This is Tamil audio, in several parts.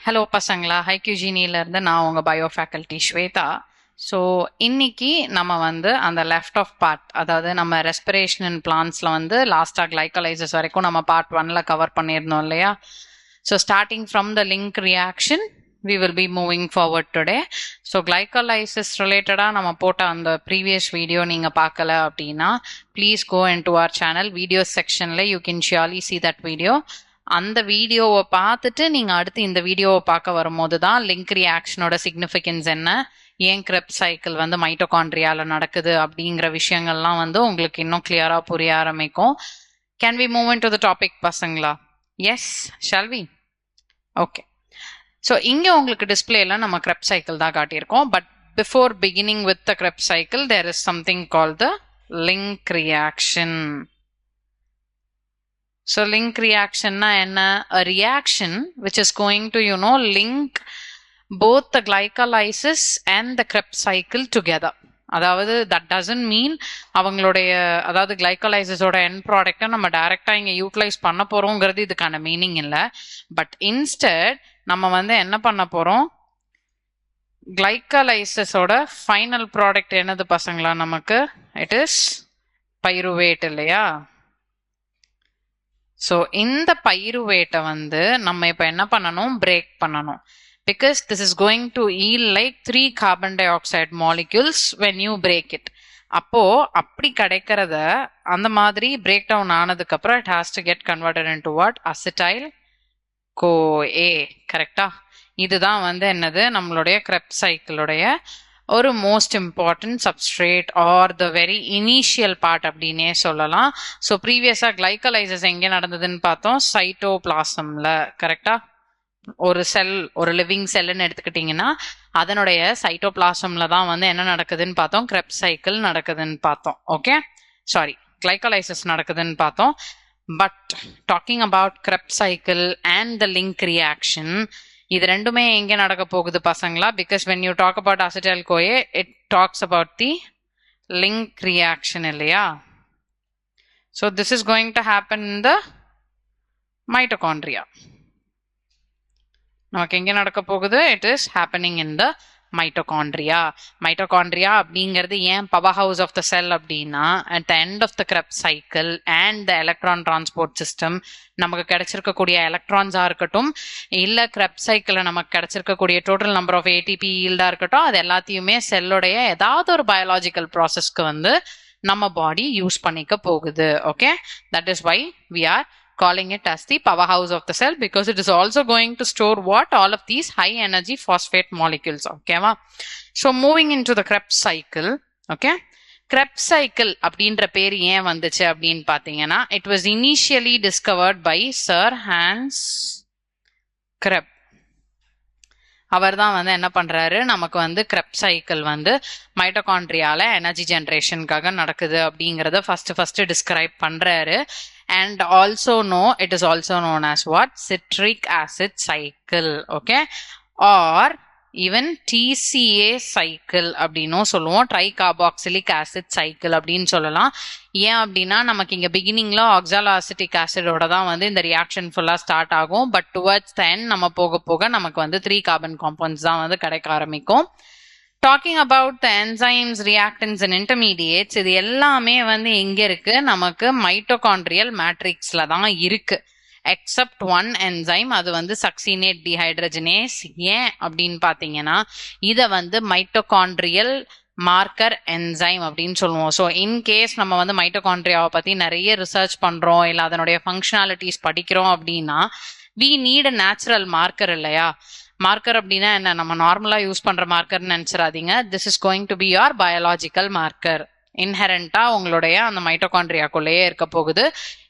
ஹலோ பசங்களா, ஹைக்யூஜினியிலேருந்து நான் உங்கள் பயோ ஃபேக்கல்ட்டி ஸ்வேதா. ஸோ இன்னைக்கு நம்ம வந்து அந்த லெஃப்ட் ஆஃப் பார்ட், அதாவது நம்ம ரெஸ்பிரேஷன் அண்ட் பிளான்ஸில் வந்து லாஸ்ட்டாக கிளைக்கலைசஸ் வரைக்கும் நம்ம பார்ட் 1ல கவர் பண்ணியிருந்தோம் இல்லையா? So starting from the link reaction we will be moving forward today. So glycolysis related-ஆ நம்ம போட்ட அந்த ப்ரீவியஸ் வீடியோ நீங்கள் பார்க்கல அப்படின்னா please go into our channel video செக்ஷனில் you can surely see that video. அந்த வீடியோவை பார்த்துட்டு நீங்கள் அடுத்து இந்த வீடியோவை பார்க்க வரும்போது தான் லிங்க் ரியாக்ஷனோட சிக்னிஃபிகன்ஸ் என்ன, ஏன் கிரெப்ஸ் சைக்கிள் வந்து மைட்டோகாண்ட்ரியாவில் நடக்குது அப்படிங்கிற விஷயங்கள்லாம் வந்து உங்களுக்கு இன்னும் கிளியராக புரிய ஆரம்பிக்கும். Can we move into the topic பசங்களா? Yes, shall we? Okay. So இங்கே உங்களுக்கு டிஸ்பிளேல நம்ம கிரெப்ஸ் சைக்கிள் தான் காட்டியிருக்கோம். But before beginning with the Krebs cycle there is something call the link reaction. So link reaction na enna? A reaction which is going to link both the glycolysis and the Krebs cycle together. அதாவது that doesn't mean அவங்களுடைய அதாவது கிளைக்கலைசிஸோட எண்ட் ப்ராடக்டை நம்ம டைரக்டா இங்க யூட்டிலைஸ் பண்ண போறோங்கிறது இதுக்கான மீனிங் இல்லை. பட் இன்ஸ்டெட் நம்ம வந்து என்ன பண்ண போறோம், கிளைக்கலைசிஸோட ஃபைனல் ப்ராடக்ட் என்னது பசங்களா? நமக்கு இட் இஸ் பைருவேட் இல்லையா? ஸோ இந்த பைருவேட்டை வந்து நம்ம இப்போ என்ன பண்ணணும், பிரேக் பண்ணணும். Because this is going to eel like 3 carbon dioxide molecules when you break it. அப்போ அப்படி கிடைக்கிறத அந்த மாதிரி பிரேக் டவுன் ஆனதுக்கு அப்புறம் it has to get converted into what? Acetyl CoA. கரெக்டா? இதுதான் வந்து என்னது, நம்மளுடைய கிரெப்ஸ் சைக்கிளுடைய ஒரு most important substrate R the very initial part அப்படின்னே சொல்லலாம். ஸோ ப்ரீவியஸாக கிளைக்கலைசஸ் எங்கே நடந்ததுன்னு பார்த்தோம், சைட்டோபிளாசம்ல. கரெக்டா? ஒரு செல், ஒரு லிவிங் செல்லுன்னு எடுத்துக்கிட்டிங்கன்னா அதனுடைய சைட்டோபிளாசம்ல தான் வந்து என்ன நடக்குதுன்னு பார்த்தோம், கிரெப்ஸ் சைக்கிள் நடக்குதுன்னு பார்த்தோம். ஓகே, சாரி, கிளைக்கலைசஸ் நடக்குதுன்னு பார்த்தோம். But talking about Krebs cycle and the link reaction, இது ரெண்டுமே எங்கே நடக்க போகுது பசங்களா? Because when you talk about acetyl CoA it talks about the link reaction இல்லையா? So this is going to happen in the mitochondria. நமக்கு எங்கே நடக்க போகுது? It is happening in the mitochondria. Mitochondria அப்படிங்கிறது ஏன் powerhouse of the cell அப்படின்னா, at the end of the Krebs cycle and the electron transport system நமக்கு கிடைச்சிருக்கக்கூடிய எலக்ட்ரான்ஸா இருக்கட்டும், இல்ல கிரெப்ஸ் சைக்கிள் நமக்கு கிடைச்சிருக்கக்கூடிய டோட்டல் நம்பர் ஆஃப் ATP ஈல்டா இருக்கட்டும், அது எல்லாத்தையுமே செல்லுடைய ஏதாவது ஒரு பயாலஜிக்கல் ப்ராசஸ்க்கு வந்து நம்ம பாடி யூஸ் பண்ணிக்க போகுது. Okay, that is why we are calling it as the powerhouse of the cell, because it is also going to store what? All of these high energy phosphate molecules. Okay va? So moving into the Krebs cycle. Okay, Krebs cycle அப்படின்ற பேர் ஏன் வந்துச்சு அப்படின்னு பாத்தீங்கன்னா, it was initially discovered by Sir Hans Krebs. அவர் தான் வந்து என்ன பண்றாரு, நமக்கு வந்து கிரெப்ஸ் சைக்கிள் வந்து மைட்டோகாண்ட்ரியால எனர்ஜி ஜென்ரேஷனுக்காக நடக்குது அப்படிங்கறத ஃபர்ஸ்ட் டிஸ்கிரைப் பண்றாரு. And also it is also known as what? Citric acid cycle. Okay, or even TCA cycle அப்படின்னும் சொல்லுவோம், ட்ரைகார்பாக்சிலிக் ஆசிட் சைக்கிள் அப்படின்னு சொல்லலாம். ஏன் அப்படின்னா நமக்கு இங்க பிகினிங்ல ஆக்சாலோஅசிட்டிக் ஆசிடோட தான் வந்து இந்த ரியாக்ஷன் ஃபுல்லா ஸ்டார்ட் ஆகும். பட் டுவர்ட்ஸ் த எண்ட் நம்ம போக போக நமக்கு வந்து 3 கார்பன் காம்பவுண்ட்ஸ் தான் வந்து கிடைக்க ஆரம்பிக்கும். Talking about the enzymes, reactance and intermediates, இது எல்லாமே வந்து எங்க இருக்கு, நமக்கு மைட்டோகாண்ட்ரியல் மேட்ரிக்ஸ்ல தான் இருக்கு. எக்ஸப்ட் ஒன் என்சைம், அது வந்து சக்சினேட் டிஹைட்ரஜனேஸ். ஏன் அப்படின்னு பாத்தீங்கன்னா இதை வந்து மைட்டோகாண்ட்ரியல் மார்க்கர் என்சைம் அப்படின்னு சொல்லுவோம். ஸோ இன்கேஸ் நம்ம வந்து மைட்டோகாண்ட்ரியாவை பத்தி நிறைய ரிசர்ச் பண்றோம், இல்லை அதனுடைய ஃபங்க்ஷனாலிட்டிஸ் படிக்கிறோம் அப்படின்னா we need a natural marker இல்லையா? மார்க்கர் அப்படின்னா என்ன, நம்ம நார்மலா யூஸ் பண்ற மார்க்கர்னு நினைச்சிடாதீங்க. This is going to be your biological marker. இன்ஹெரண்டா உங்களுடைய அந்த மைட்டோகாண்ட்ரியாக்குள்ளேயே இருக்க போகுது.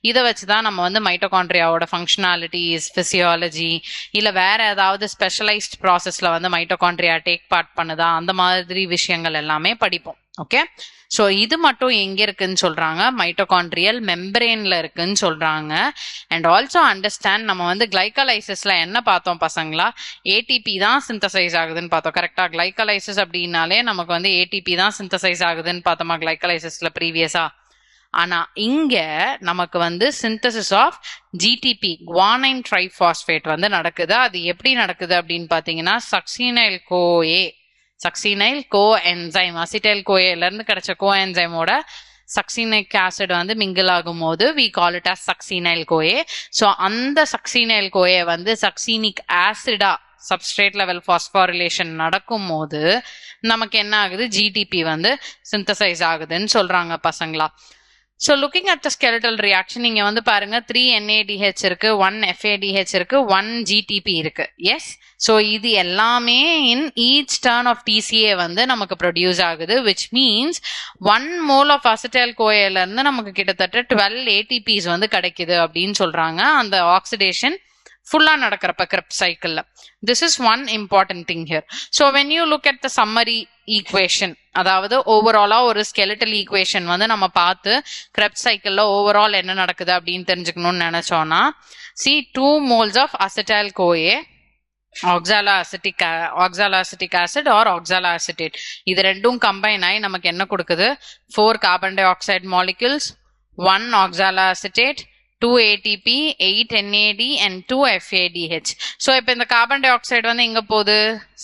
இதை வச்சுதான் நம்ம வந்து மைட்டோகாண்ட்ரியாவோட ஃபங்க்ஷனாலிட்டிஸ், பிசியாலஜி, இல்ல வேற ஏதாவது ஸ்பெஷலைஸ்ட் ப்ராசஸ்ல வந்து மைட்டோகாண்ட்ரியா டேக் பார்ட் பண்ணுதா, அந்த மாதிரி விஷயங்கள் எல்லாமே படிப்போம். ஓகே, ஸோ இது மட்டும் எங்க இருக்குன்னு சொல்றாங்க, மைட்டோகாண்ட்ரியல் மெம்பரேன்ல இருக்குன்னு சொல்றாங்க. அண்ட் ஆல்சோ அண்டர்ஸ்டாண்ட், நம்ம வந்து கிளைக்கலைசிஸ்ல என்ன பார்த்தோம் பசங்களா, ATP தான் சிந்தசைஸ் ஆகுதுன்னு பார்த்தோம். கரெக்டா? கிளைக்கலைசிஸ் அப்படின்னாலே நமக்கு வந்து ATP தான் சிந்தசைஸ் ஆகுதுன்னு பார்த்தோமா கிளைக்கலைசிஸ்ல ப்ரீவியஸா? ஆனா இங்க நமக்கு வந்து synthesis of GDP guanine triphosphate வந்து நடக்குது. அது எப்படி நடக்குது அப்படின்னு பாத்தீங்கன்னா சக்சினைல் கோ என்சைம் அசிட்டைல் கோஏல இருந்து கிடைச்ச கோ என்சைமோட சக்சினிக் ஆசிட் வந்து மிங்கிள் ஆகும் போது we call it as succinyl CoA. So அந்த சக்சினைல் கோஏ வந்து சக்சினிக் ஆசிடா சப்ஸ்ட்ரேட் லெவல் பாஸ்போரிலேஷன் நடக்கும் போது நமக்கு என்ன ஆகுது, ஜிடிபி வந்து சிந்தசைஸ் ஆகுதுன்னு சொல்றாங்க பசங்களா. So looking at the skeletal reaction இங்க வந்து பாருங்க 3 NADH இருக்கு, 1 FADH இருக்கு, 1 GTP இருக்கு. எஸ், ஸோ இது எல்லாமே in each turn of TCA வந்து நமக்கு ப்ரொடியூஸ் ஆகுது. Which means 1 mole of acetyl கோஏல இருந்து நமக்கு கிட்டத்தட்ட 12 ATPs வந்து கிடைக்குது அப்படின்னு சொல்றாங்க அந்த ஆக்சிடேஷன் ஃபுல்லா நடக்கிறப்ப கிரெப்ஸ் சைக்கிள்ல. This is one important thing here. So when you look at the summary equation, அதாவது ஓவராலா ஒரு ஸ்கெலட்டல் ஈக்குவேஷன் வந்து நம்ம பார்த்து கிரெப்ஸ் சைக்கிள்ல ஓவரால் என்ன நடக்குது அப்படின்னு தெரிஞ்சுக்கணும்னு நினைச்சோம்னா, see 2 moles of acetyl CoA oxaloacetic acid or oxaloacetate இது ரெண்டும் கம்பைன் ஆகி நமக்கு என்ன கொடுக்குது, 4 carbon dioxide molecules, 1 oxaloacetate, 2 ATP, 8 NAD and 2 FADH. So இப்போ இந்த கார்பன் டை ஆக்சைடு வந்து எங்க போகுது,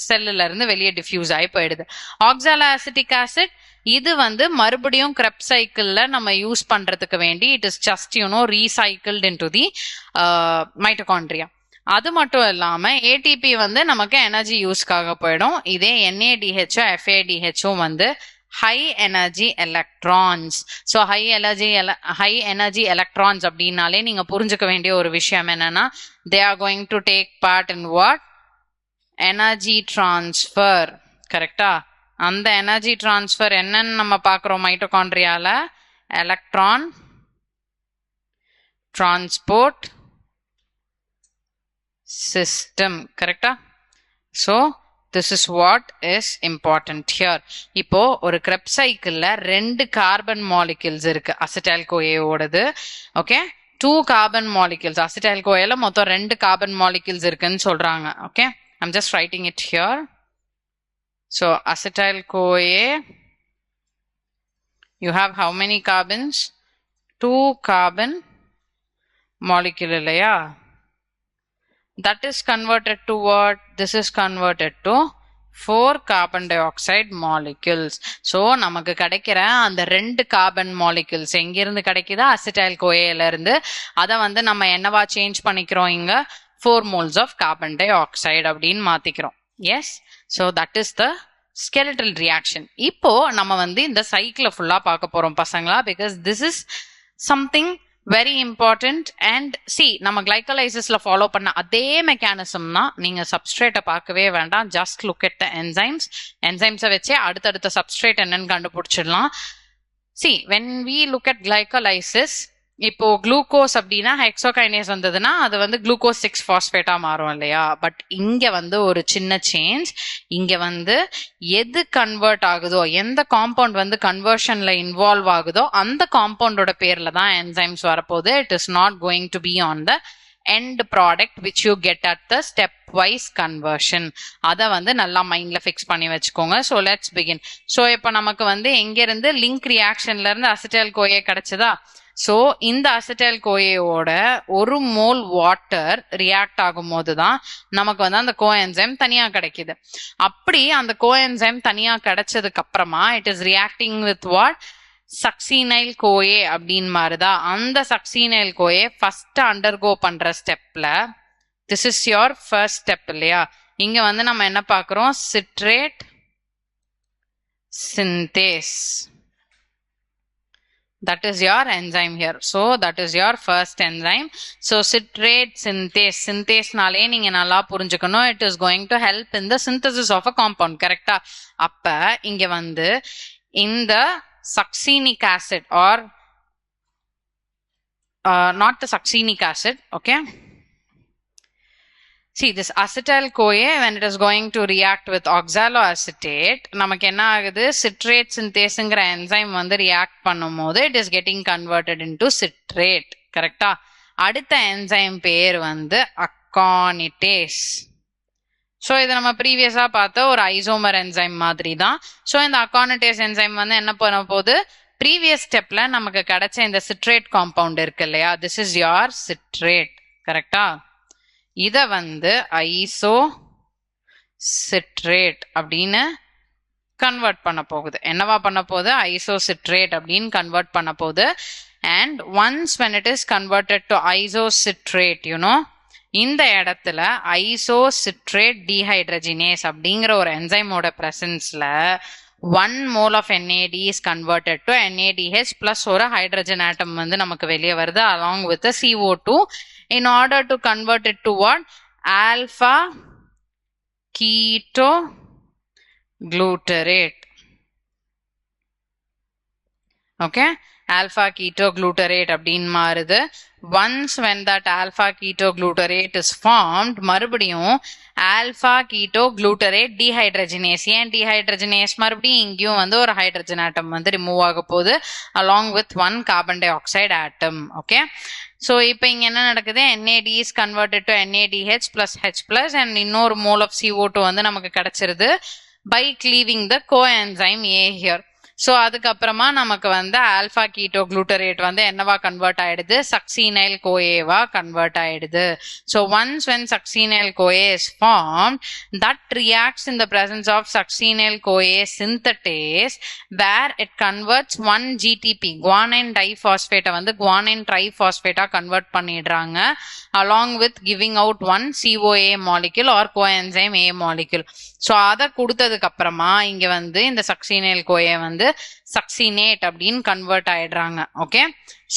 செல்லுல இருந்து வெளியே டிஃப்யூஸ் ஆகி போயிடுது. ஆக்சாலோஅசிட்டிக் ஆசிட் இது வந்து மறுபடியும் கிரெப் சைக்கிள்ல நம்ம யூஸ் பண்றதுக்கு வேண்டி it is just recycled into the mitochondria. அது மட்டும் இல்லாம ஏடிபி வந்து நமக்கு எனர்ஜி யூஸ்க்காக போயிடும். இதே NADH FADH வந்து high energy electrons. So high energy electrons அப்படின்னாலே நீங்க புரிஞ்சுக்க வேண்டிய ஒரு விஷயம் என்னன்னா, they are going to take part in what, energy transfer. கரெக்டா? அந்த எனர்ஜி டிரான்ஸ்ஃபர் என்னன்னு நம்ம பார்க்குறோம் மைட்டோகாண்ட்ரியால, எலக்ட்ரான் டிரான்ஸ்போர்ட் சிஸ்டம். கரெக்டா? So this is what is important here. இப்போ ஒரு கிரெப் சைக்கிள்ல 2 கார்பன் மாலிக்யூல்ஸ் இருக்கு அசிட்டைல் கோஏவோடது. ஓகே, 2 கார்பன் மாலிக்யூல்ஸ் அசிட்டைல் கோஏல மொத்தம் 2 கார்பன் மாலிக்யூல்ஸ் இருக்குன்னு சொல்றாங்க. Okay, I'm just writing it here. So acetyl CoA, you have how many carbons? 2 carbon molecule இல்லையா? That is converted to what? This is converted to 4 carbon dioxide molecules. So நமக்கு கிடைக்கிற அந்த 2 கார்பன் மாலிக்யூல்ஸ் எங்கிருந்து கிடைக்குதா, அசிட்டைல் கோஏல இருந்து. அதை வந்து நம்ம என்னவா சேஞ்ச் பண்ணிக்கிறோம், இங்க 4 moles of carbon dioxide அப்படின்னு மாத்திக்கிறோம். Yes, so that is the skeletal reaction. இப்போ நம்ம வந்து இந்த சைக்கிளை ஃபுல்லா பார்க்க போறோம் பசங்களா, because this is something very important. And see, நம்ம கிளைகலைசிஸ்ல ஃபாலோ பண்ண அதே மெக்கானிசம் தான். நீங்க சப்ஸ்ட்ரேட்டை பார்க்கவே வேண்டாம், ஜஸ்ட் லுக் அட் த என்சைம்ஸை வச்சே அடுத்தடுத்த சப்ஸ்ட்ரேட் என்னன்னு கண்டுபிடிச்சிடலாம். See, when we look at glycolysis, இப்போ குளுக்கோஸ் அப்படின்னா ஹெக்ஸோகைனேஸ் வந்ததுன்னா அது வந்து குளுக்கோஸ் 6 பாஸ்பேட்டா மாறும் இல்லையா. பட் இங்க வந்து ஒரு சின்ன சேஞ்ச். இங்க வந்து எது கன்வெர்ட் ஆகுதோ, எந்த காம்பவுண்ட் வந்து கன்வர்ஷன்ல இன்வால்வ் ஆகுதோ அந்த காம்பவுண்டோட பேர்ல தான் என்சைம்ஸ் வரப்போகுது. It is not going to be on the end product which you get at the stepwise conversion. அதை வந்து நல்லா மைண்ட்ல ஃபிக்ஸ் பண்ணி வச்சுக்கோங்க. So let's begin. ஸோ இப்போ நமக்கு வந்து எங்க இருந்து லிங்க் ரியாக்ஷன்ல இருந்து அசிட்டைல் கோஏ கிடைச்சதா. ஸோ இந்த அசிட்டைல் கோஏவோட 1 mole வாட்டர் ரியாக்ட் ஆகும் போது தான் நமக்கு வந்து அந்த கோஎன்சைம் தனியா கிடைக்குது. அப்படி அந்த கோஎன்சைம் தனியா கிடைச்சதுக்கு அப்புறமா it is reacting with what, succinyl CoA அப்படின்னு மாறுதா. அந்த சக்சினைல் கோஏ ஃபர்ஸ்ட் அண்டர்கோ பண்ற ஸ்டெப்ல, this is your first step இல்லையா. இங்க வந்து நம்ம என்ன பார்க்கிறோம், citrate synthase. That is your enzyme here. So that is your first enzyme. So citrate synthase. Synthase நாலே நீங்க நல்லா புரிஞ்சுக்கணும். It is going to help in the synthesis of a compound. கரெக்டா? அப்ப இங்க வந்து இந்த succinic acid or not the succinic acid, okay? See, this acetyl CoA, when it is going to react with oxaloacetate, நமக்கு என்ன ஆகுது, citrate synthase-ங்கிற enzyme வந்து react பண்ணும்போது it is getting converted into citrate. கரெக்டா? அடுத்த enzyme பேர் வந்து aconitase. ஸோ இது நம்ம ப்ரீவியஸா பார்த்த ஒரு ஐசோமர் என்சைம் மாதிரி தான். ஸோ இந்த அகானிடேஸ் என்சைம் வந்து என்ன பண்ண போகுது, ப்ரீவியஸ் ஸ்டெப்ல நமக்கு கிடைச்ச இந்த சிட்ரேட் காம்பவுண்ட் இருக்கு இல்லையா, திஸ் இஸ் யோர் சிட்ரேட். கரெக்டா? இத வந்து ஐசோ சிட்ரேட் அப்படின்னு கன்வெர்ட் பண்ண போகுது. என்னவா பண்ண போகுது? ஐசோசிட்ரேட் அப்படின்னு கன்வெர்ட் பண்ண போகுது. And once when it is converted to isocitrate, இந்த இடத்துல ஐசோசிட்ரேட் டீஹைட்ரஜினேஸ் அப்படிங்கிற ஒரு என்சைமோட பிரசன்ஸ்ல 1 mole of NAD is converted to NADH plus ஒரு ஹைட்ரஜன் ஆட்டம் வந்து நமக்கு வெளியே வருது along with the CO2 in order to convert it to what? Alpha keto glutarate. Okay, alpha keto glutarate அப்படின் மாறுது. Once when that alpha keto glutarate is formed, மறுபடியும் alpha keto glutarate dehydrogenase. ஏன் dehydrogenase? மறுபடியும் இங்கேயும் வந்து ஒரு ஹைட்ரஜன் ஆட்டம் வந்து ரிமூவ் ஆக போகுது along with 1 carbon dioxide atom. Okay, so இப்போ இங்க என்ன நடக்குது? NAD is converted to NADH plus H plus and இன்னொரு mole of CO2 வந்து நமக்கு கிடைச்சிருது by cleaving the coenzyme A here. So அதுக்கப்புறமா நமக்கு வந்து ஆல்பா கீட்டோ குளூட்டரேட் வந்து என்னவா கன்வெர்ட் ஆயிடுது? சக்சீனைல் கோஏவா கன்வெர்ட் ஆயிடுது. So once when succinyl CoA is formed, that reacts in the presence of succinyl CoA synthetase where it converts 1 GTP guanine diphosphate வந்து guanine triphosphate கன்வெர்ட் பண்ணிடுறாங்க along with giving out 1 CoA molecule or coenzyme A molecule. So அதை கொடுத்ததுக்கு அப்புறமா இங்க வந்து இந்த சக்சீனைல் கோஏ வந்து சக்சினேட் அப்படின்னு கன்வெர்ட் ஆயிடுறாங்க. ஓகே,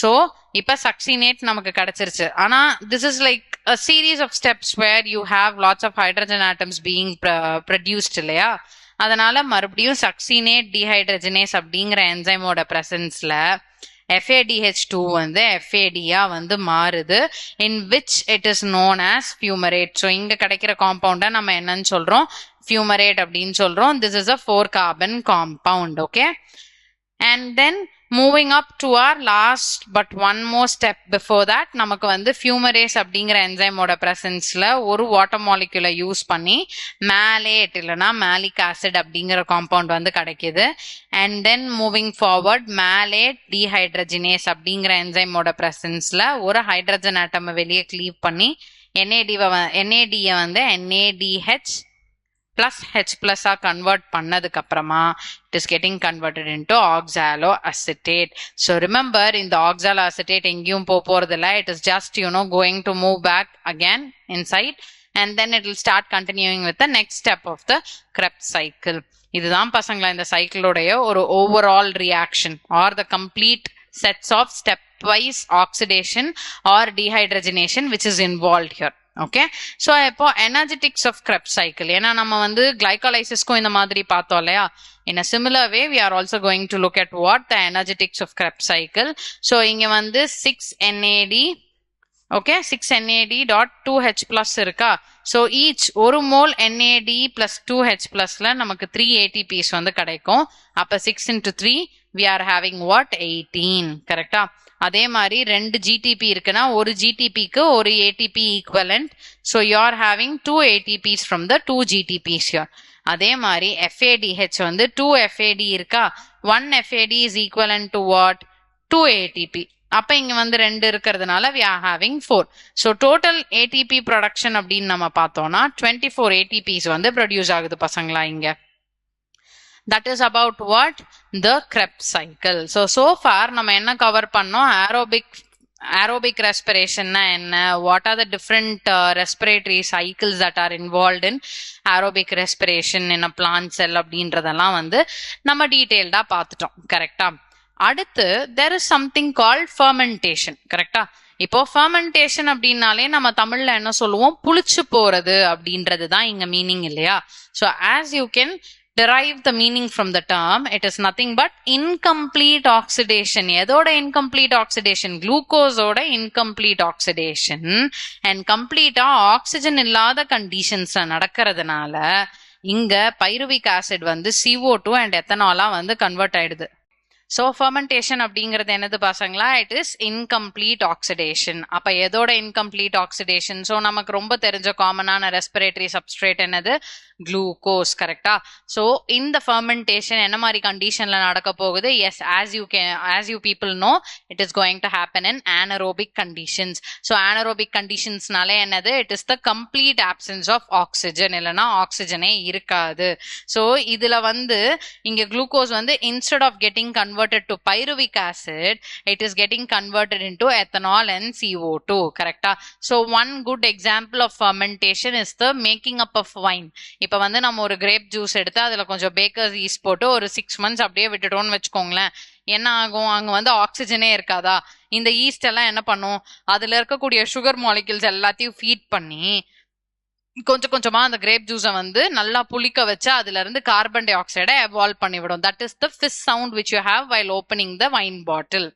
சோ இப்ப சக்சினேட் நமக்கு கிடைச்சிருச்சு. ஆனா this is like a series of steps where you have lots of hydrogen atoms being produced இல்லையா? அதனால மறுபடியும் சக்சினேட் டீஹைட்ரஜனேஸ் அப்படிங்கிற என்சைமோட பிரசன்ஸ்ல FADH2 வந்து FAD-ஆ வந்து மாறுது in which it is known as fumarate. So இங்க கிடைக்கிற காம்பவுண்ட நம்ம என்னன்னு சொல்றோம்? fumarate அப்படின்னு சொல்றோம். This is a 4 carbon compound. Okay, and then moving up to our last but one more step before that, நமக்கு வந்து fumarase அப்படிங்கிற என்சைமோட பிரசன்ஸ்ல ஒரு வாட்டர் மாலிக்யூலை யூஸ் பண்ணி மேலேட் இல்லைன்னா மேலிக் ஆசிட் அப்படிங்கிற காம்பவுண்ட் வந்து கிடைக்குது. And then moving forward malate dehydrogenase அப்படிங்கிற என்சைமோட பிரசன்ஸ்ல ஒரு ஹைட்ரஜன் ஆட்டம் வெளியே கிளீவ் பண்ணி NAD-ய வந்து NADH plus H plus convert பண்ணதுக்கு அப்புறமா it is getting converted into oxaloacetate. So remember, in the oxaloacetate எங்கேயும் போறதில்ல, it is just going to move back again inside and then it will start continuing with the next step of the Krebs cycle. இதுதான் பசங்களா இந்த சைக்கிளோடைய ஒரு overall reaction or the complete sets of stepwise oxidation or dehydrogenation which is involved here. Okay, so இப்போ எனர்ஜெட்டிக்ஸ் ஆஃப் Krebs cycle, ஏன்னா நம்ம வந்து கிளைகாலைசிஸ்க்கும் இந்த மாதிரி பார்த்தோம் இல்லையா? in a similar way we are also going to look at what the energetics of Krebs cycle. So இங்க வந்து 6NAD, ஓகே, 6NAD.2H plus இருக்கா? ஸோ ஈச் ஒரு மோல் NAD plus 2H plusல நமக்கு 3 ATPs வந்து கிடைக்கும். அப்ப 6 into 3 we are having what? 18. கரெக்டா? அதே மாதிரி 2 GTP இருக்குன்னா ஒரு GTPக்கு ஒரு ATP equivalent. So you are having 2 ATPs from the 2 GTPs here. அதே மாதிரி FADH வந்து 2 FAD இருக்கா? 1 FAD is equivalent to what? 2 ATP. அப்ப இங்க வந்து 2 இருக்கிறதுனால we are having 4. So total ATP production அப்படின்னு நம்ம பார்த்தோம்னா 24 ATPs வந்து ப்ரொடியூஸ் ஆகுது பசங்களா இங்க. That is about what? The Krebs cycle. So far நம்ம என்ன கவர் பண்ணோம்? aerobic respiration na enna, what are the different respiratory cycles that are involved in aerobic respiration in a plant cell அப்படின்றதெல்லாம் வந்து நம்ம டீடைல்டா பார்த்துட்டோம். கரெக்டா? அடுத்து there is something called fermentation. கரெக்டா? இப்போ fermentation அப்படின்னாலே நம்ம தமிழ்ல என்ன சொல்லுவோம்? புளிச்சு போறது அப்படின்றது தான் இங்க மீனிங் இல்லையா? So as you can derive the meaning from the term, it is nothing but incomplete oxidation. எதோட incomplete oxidation? glucose ஓட incomplete oxidation. and complete oxygen இல்லாத conditions நடக்கிறதுனால இங்க pyruvic acid வந்து CO2 and ethanol வந்து convert ஆயிடுது. ஸோ ஃபர்மெண்டேஷன் அப்படிங்கிறது என்னது பசங்களா? It is incomplete oxidation. அப்போ எதோட இன்கம்ப்ளீட் ஆக்சிடேஷன்? ஸோ நமக்கு ரொம்ப தெரிஞ்ச காமனான ரெஸ்பிரேட்டரி சப்ஸ்ட்ரேட் என்னது? குளுக்கோஸ். கரெக்டா? ஸோ இந்த ஃபர்மெண்டேஷன் என்ன மாதிரி கண்டிஷன்ல நடக்க போகுது? Yes, as you people know, it is going to happen in anaerobic conditions. So anaerobic conditionsனாலே என்னது? It is the complete absence of oxygen, இல்லைன்னா ஆக்சிஜனே இருக்காது. ஸோ இதுல வந்து இங்க குளுக்கோஸ் வந்து instead of getting converted to pyruvic acid, it is getting converted into ethanol and CO2. correct? So one good example of fermentation is the making up of wine. இப்ப வந்து நம்ம ஒரு கிரேப் ஜூஸ் எடுத்து அதுல கொஞ்சம் பேக்கர்ஸ் ஈஸ்ட் போட்டு ஒரு 6 months அப்படியே விட்டுட்டோம்னு வச்சுக்கோங்களேன், என்ன ஆகும்? அங்க வந்து ஆக்சிஜனே இருக்காதா? இந்த ஈஸ்ட் எல்லாம் என்ன பண்ணும்? அதுல இருக்கக்கூடிய சுகர் மாலிகுல்ஸ் எல்லாத்தையும் ஃபீட் பண்ணி கொஞ்சம் கொஞ்சமா அந்த கிரேப் ஜூஸை வந்து நல்லா புளிக்க வச்சு அதுல இருந்து கார்பன் டை ஆக்சைடை எவால்வ் பண்ணிவிடும். That is the fizz sound which you have while opening the wine bottle.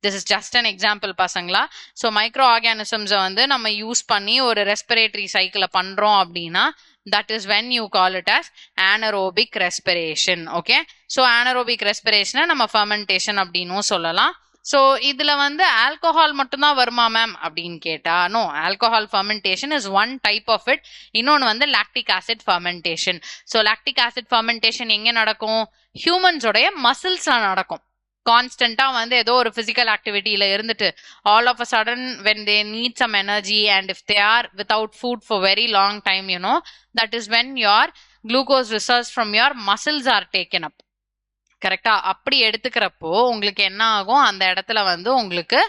This is just an example பசங்களா. ஸோ மைக்ரோ ஆர்கானிசம்ஸை வந்து நம்ம யூஸ் பண்ணி ஒரு ரெஸ்பிரேட்டரி சைக்கிளை பண்றோம் அப்படின்னா that is when you call it as anaerobic respiration. okay, so anaerobic respiration நம்ம fermentation அப்படின்னும் சொல்லலாம். ஸோ இதுல வந்து ஆல்கோஹால் மட்டும்தான் வருமா மேம் அப்படின்னு கேட்டா, no, alcohol fermentation is one type of it. இன்னொன்று வந்து lactic acid fermentation. So lactic acid fermentation எங்கே நடக்கும்? ஹியூமன்ஸோடைய மசில்ஸ்ல நடக்கும். கான்ஸ்டன்டா வந்து ஏதோ ஒரு பிசிக்கல் ஆக்டிவிட்டியில இருந்துட்டு all of a sudden when they need some energy and if they are without food for very long time, that is when your glucose reserves from your muscles are taken up. கரெக்டா? அப்படி எடுத்துக்கிறப்போ உங்களுக்கு என்ன ஆகும்? அந்த இடத்துல வந்து உங்களுக்கு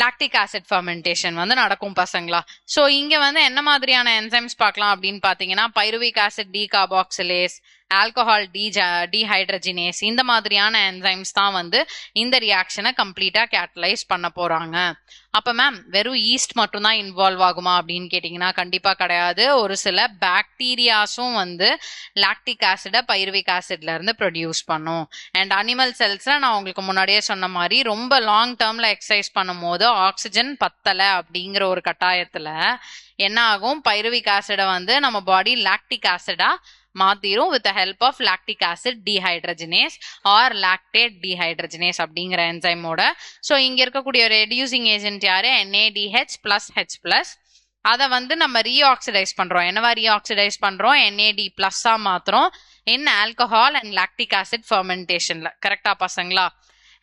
லாக்டிக் ஆசிட் ஃபர்மெண்டேஷன் வந்து நடக்கும் பசங்களா. ஸோ இங்க வந்து என்ன மாதிரியான என்சைம்ஸ் பார்க்கலாம் அப்படின்னு பாத்தீங்கன்னா, பைருவிக் ஆசிட் டீகார்பாக்சிலேஸ், ஆல்கஹால் டீஹைட்ரஜினேஸ், இந்த மாதிரியான என்சைம்ஸ் தான் வந்து இந்த ரியாக்ஷனை கம்ப்ளீட்டா கேட்டலைஸ் பண்ண போறாங்க. அப்ப மேம் வெறும் ஈஸ்ட் மட்டும் தான் இன்வால்வ் ஆகுமா அப்படின்னு கேட்டீங்கன்னா கண்டிப்பா கிடையாது. ஒரு சில பாக்டீரியாஸும் வந்து லாக்டிக் ஆசிட பைருவிக் ஆசிட்ல இருந்து ப்ரொடியூஸ் பண்ணும். அண்ட் அனிமல் செல்ஸ்ல நான் உங்களுக்கு முன்னாடியே சொன்ன மாதிரி ரொம்ப லாங் டேர்ம்ல எக்ஸசைஸ் பண்ணும் போது ஆக்சிஜன் பத்தலை அப்படிங்கிற ஒரு கட்டாயத்துல என்ன ஆகும்? பைருவிக் ஆசிட வந்து நம்ம பாடி lactic ஆசிடா மாத்திரும் with the help of lactic acid dehydrogenase or lactate dehydrogenase அப்படிங்கிற என்சைமோட. ஸோ இங்க இருக்கக்கூடிய ரெடியூசிங் ஏஜென்ட் யாரு? NADH plus H plus. அதை வந்து நம்ம ரீஆக்சிடைஸ் பண்றோம். என்னவா ரீஆக்சிடைஸ் பண்றோம்? NAD பிளஸ்ஸா மாத்திரம் in alcohol and lactic acid fermentationல. கரெக்டா பசங்களா?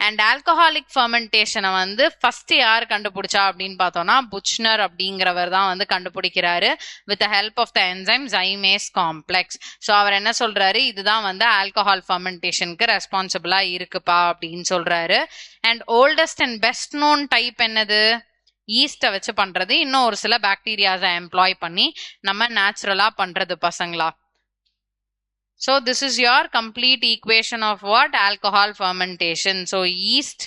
அண்ட் ஆல்கஹாலிக் ஃபர்மெண்டேஷனை வந்து ஃபர்ஸ்ட் யார் கண்டுபிடிச்சா அப்படின்னு பார்த்தோம்னா புச்னர் அப்படிங்கிறவர் தான் வந்து கண்டுபிடிக்கிறாரு with help of the enzyme zymase complex. So அவர் என்ன சொல்றாரு? இதுதான் வந்து ஆல்கஹால் ஃபர்மெண்டேஷனுக்கு ரெஸ்பான்சிபிளா இருக்குப்பா அப்படின்னு சொல்றாரு. And oldest and best known type என்னது? ஈஸ்டை வச்சு பண்றது. இன்னும் ஒரு சில பாக்டீரியாஸை எம்ப்ளாய் பண்ணி நம்ம நேச்சுரலா பண்றது பசங்களா. So this is your complete equation of what? Alcohol fermentation. So yeast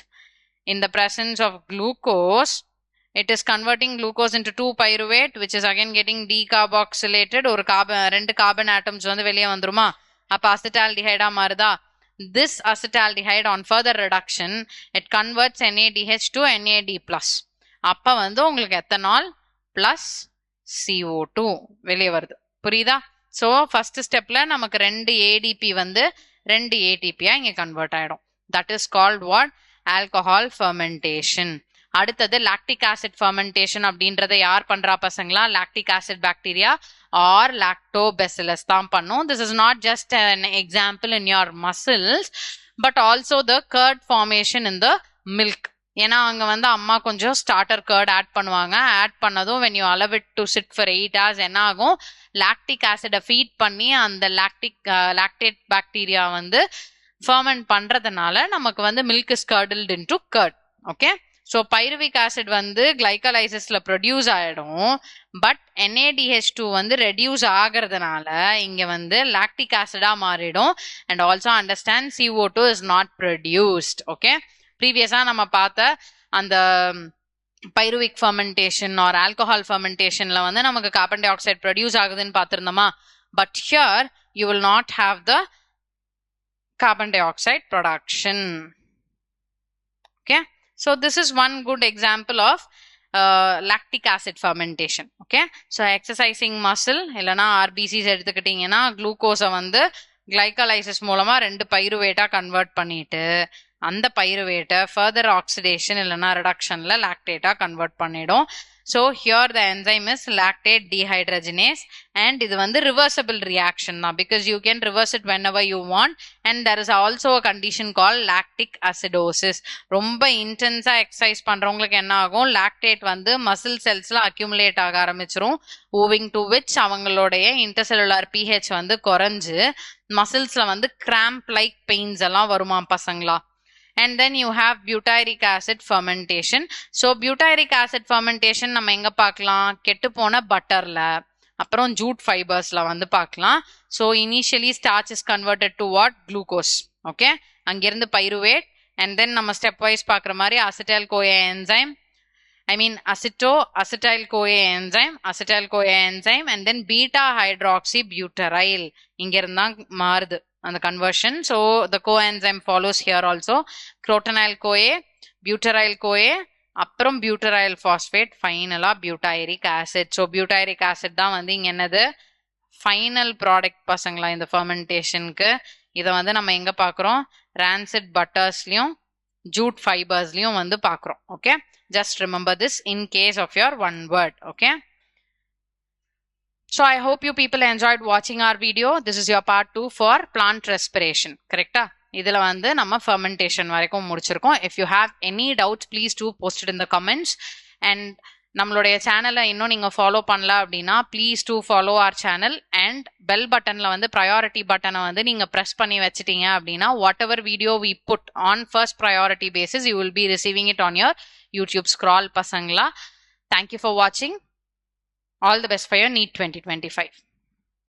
in the presence of glucose, it is converting glucose into 2-pyruvate which is again getting decarboxylated. ஒரு ரெண்டு கார்பன் ஆட்டம்ஸ் வந்து வெளியே வந்துருமா? அப்ப அசிட்டால்டிஹைடா மாறுதா? This acetaldehyde on further reduction it converts NADH to NAD+. அப்ப வந்து உங்களுக்கு எத்தனால் plus CO2 வெளியே வருது. புரியுதா? ஸோ ஃபர்ஸ்ட் ஸ்டெப்ல நமக்கு 2 ADP வந்து 2 ATP இங்க கன்வெர்ட் ஆயிடும். That is called what? Alcohol fermentation. அடுத்தது லாக்டிக் ஆசிட் ஃபர்மெண்டேஷன் அப்படின்றத யார் பண்றா பசங்களா? Lactic acid bacteria are lactobacillus தான் பண்ணும். This is not just an example in your muscles but also the curd formation in the milk. ஏன்னா அங்க வந்து அம்மா கொஞ்சம் ஸ்டார்டர் கர்ட் ஆட் பண்ணுவாங்க. ஆட் பண்ணதும் when you allow it to sit for 8 hours என்ன ஆகும்? லாக்டிக் ஆசிட ஃபீட் பண்ணி அந்த லாக்டேட் பாக்டீரியா வந்து ஃபர்மெண்ட் பண்றதுனால நமக்கு வந்து milk is curdled into curd. Okay, so pyruvic acid வந்து கிளைகலைசிஸ்ல ப்ரொடியூஸ் ஆயிடும். பட் NADH2 வந்து ரெடியூஸ் ஆகிறதுனால இங்க வந்து லாக்டிக் ஆசிடா மாறிடும். And also understand CO2 is not produced. Okay, ப்ரீவியஸா நம்ம பார்த்த அந்த பைருவிக் ஃபர்மெண்டேஷன் ஆர் ஆல்கஹால் ஃபர்மெண்டேஷன்ல வந்து நமக்கு கார்பன் டை ஆக்சைடு ப்ரொடியூஸ் ஆகுதுன்னு பார்த்திருந்தோமா? But here you will not have the carbon dioxide production. Okay, so this is one good example of lactic acid fermentation. Okay, so exercising muscle இல்லைனா RBCs எடுத்துக்கிட்டீங்கன்னா குளுக்கோஸை வந்து கிளைகலைசிஸ் மூலமா 2 பைருவேட்டா கன்வெர்ட் பண்ணிட்டு அந்த பைருவேட்டை ஃபர்தர் ஆக்சிடேஷன் இல்லைன்னா ரிடக்ஷன்ல லாக்டேட்டா கன்வெர்ட் பண்ணிடும். So here the enzyme is lactate dehydrogenase and இது வந்து reversible reaction தான் because you can reverse it whenever you want and there is also a condition called lactic acidosis. ரொம்ப இன்டென்ஸா எக்ஸசைஸ் பண்றவங்களுக்கு என்ன ஆகும், லாக்டேட் வந்து மசில் செல்ஸ்ல அக்யூமுலேட் ஆக ஆரம்பிச்சிரும், owing to which அவங்களுடைய இன்டர்செல்லுலார் pH வந்து குறைஞ்சு மசில்ஸ்ல வந்து கிராம்ப் லைக் பெயின்ஸ் எல்லாம் வருமா பசங்களா. And then you have butyric acid fermentation. So butyric acid fermentation நம்ம எங்க பார்க்கலாம், கெட்டு போன பட்டர்ல அப்புறம் ஜூட் ஃபைபர்ஸ்ல வந்து பார்க்கலாம். So initially starch is converted to what, glucose. Okay, அங்கிருந்து பைருவேட் and then நம்ம ஸ்டெப் வைஸ் பார்க்குற மாதிரி acetyl CoA enzyme, I mean acetyl CoA enzyme and then beta hydroxybutyryl இங்கிருந்தான் மாறுது அந்த conversion. So the coenzyme follows here also. Crotonyl CoA, butyryl CoA, அப்புறம் butyryl phosphate, ஃபைனலா butyric acid. So butyric acid தான் வந்து இங்க என்னது ஃபைனல் ப்ராடக்ட் பசங்களா இந்த ஃபர்மெண்டேஷனுக்கு. இதை வந்து நம்ம எங்க பார்க்குறோம், rancid butters-லயும் jute fibers-லயும் வந்து பார்க்குறோம். Okay, just remember this in case of your one word. Okay, so I hope you people enjoyed watching our video. This is your part 2 for plant respiration. Correct? இதுல வந்து நம்ம fermentation வரைக்கும் முடிச்சிருக்கோம். If you have any doubts, please do post it in the comments. And நம்மளுடைய சேனலை இன்னும் நீங்க ஃபாலோ பண்ணல அப்படின்னா please to follow our channel and bell buttonல வந்து priority பட்டனை வந்து நீங்க press பண்ணி வச்சிட்டீங்க அப்படின்னா whatever video we put on first priority basis, you will be receiving it on your YouTube scroll பசங்களா. Thank you for watching. All the best for your NEET 2025.